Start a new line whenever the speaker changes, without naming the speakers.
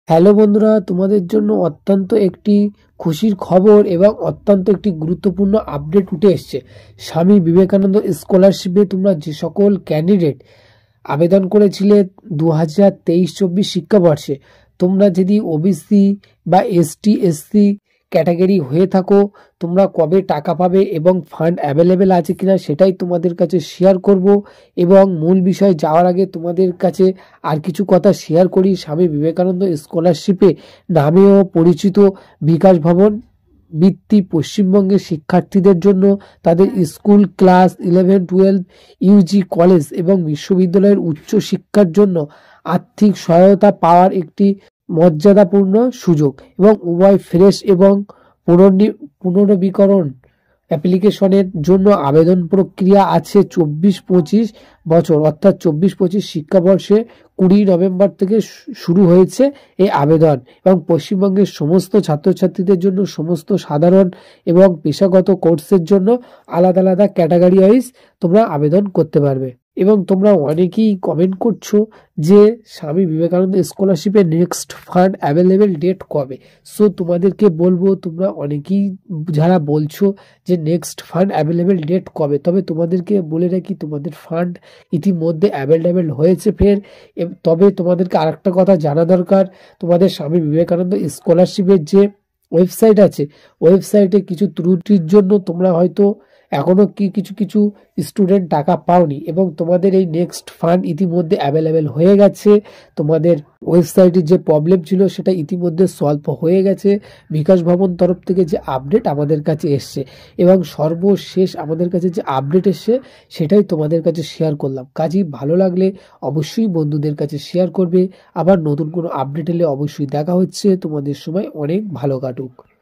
Hello বন্ধুরা, তোমাদের জন্য অত্যন্ত একটি খুশির খবর এবং অত্যন্ত একটি গুরুত্বপূর্ণ আপডেট উঠে এসছে। স্বামী বিবেকানন্দ স্কলারশিপে তোমরা যে সকল ক্যান্ডিডেট আবেদন করেছিলে 2023-24 শিক্ষাবর্ষে, তোমরা যদি ওবিসি বা এসটি/এসসি ক্যাটাগরি হয়ে থাকো, তোমরা কবে টাকা পাবে এবং ফান্ড অ্যাভেলেবেল আছে কিনা সেটাই তোমাদের কাছে শেয়ার করব। এবং মূল বিষয় যাওয়ার আগে তোমাদের কাছে আর কিছু কথা শেয়ার করি। স্বামী বিবেকানন্দ স্কলারশিপে নামেও পরিচিত বিকাশ ভবন বৃত্তি পশ্চিমবঙ্গের শিক্ষার্থীদের জন্য তাদের স্কুল ক্লাস 11-12, ইউজি কলেজ এবং বিশ্ববিদ্যালয়ের উচ্চ শিক্ষার জন্য আর্থিক সহায়তা পাওয়ার একটি মর্যাদাপূর্ণ সুযোগ। এবং উভয় ফ্রেশ এবং পুনর্নবীকরণ অ্যাপ্লিকেশনের জন্য আবেদন প্রক্রিয়া আছে 24-25 বছর, অর্থাৎ 24-25 শিক্ষাবর্ষে 20 নভেম্বর থেকে শুরু হয়েছে এই আবেদন। এবং পশ্চিমবঙ্গের সমস্ত ছাত্রছাত্রীদের জন্য সমস্ত সাধারণ এবং পেশাগত কোর্সের জন্য আলাদা আলাদা ক্যাটাগরি ওয়াইজ তোমরা আবেদন করতে পারবে। এবং তোমরা অনেকেই কমেন্ট করছো যে স্বামী বিবেকানন্দ স্কলারশিপের নেক্সট ফান্ড অ্যাভেলেবেল ডেট কবে। সো তোমাদেরকে বলবো, তোমরা অনেকেই যারা বলছো যে নেক্সট ফান্ড অ্যাভেলেবেল ডেট কবে, তবে তোমাদেরকে বলে রাখি তোমাদের ফান্ড ইতিমধ্যে অ্যাভেলেবেল হয়েছে ফের। তবে তোমাদেরকে আরেকটা কথা জানা দরকার, তোমাদের স্বামী বিবেকানন্দ স্কলারশিপের যে ওয়েবসাইট আছে, ওয়েবসাইটে কিছু ত্রুটির জন্য তোমরা হয়তো এখনো কিছু কিছু স্টুডেন্ট টাকা পাওনি এবং তোমাদের এই নেক্সট ফান্ড ইতিমধ্যে অ্যাভেলেবেল হয়ে গেছে। তোমাদের ওয়েবসাইটে যে প্রবলেম ছিল সেটা ইতিমধ্যে সলভ হয়ে গেছে। বিকাশ ভবন তরফ থেকে যে আপডেট আমাদের কাছে এসছে এবং সর্বশেষ আমাদের কাছে যে আপডেট এসছে সেটাই তোমাদের কাছে শেয়ার করলাম। কাজেই ভালো লাগলে অবশ্যই বন্ধুদের কাছে শেয়ার করবে। আবার নতুন কোনো আপডেট এলে অবশ্যই দেখা হচ্ছে। তোমাদের সময় অনেক ভালো কাটুক।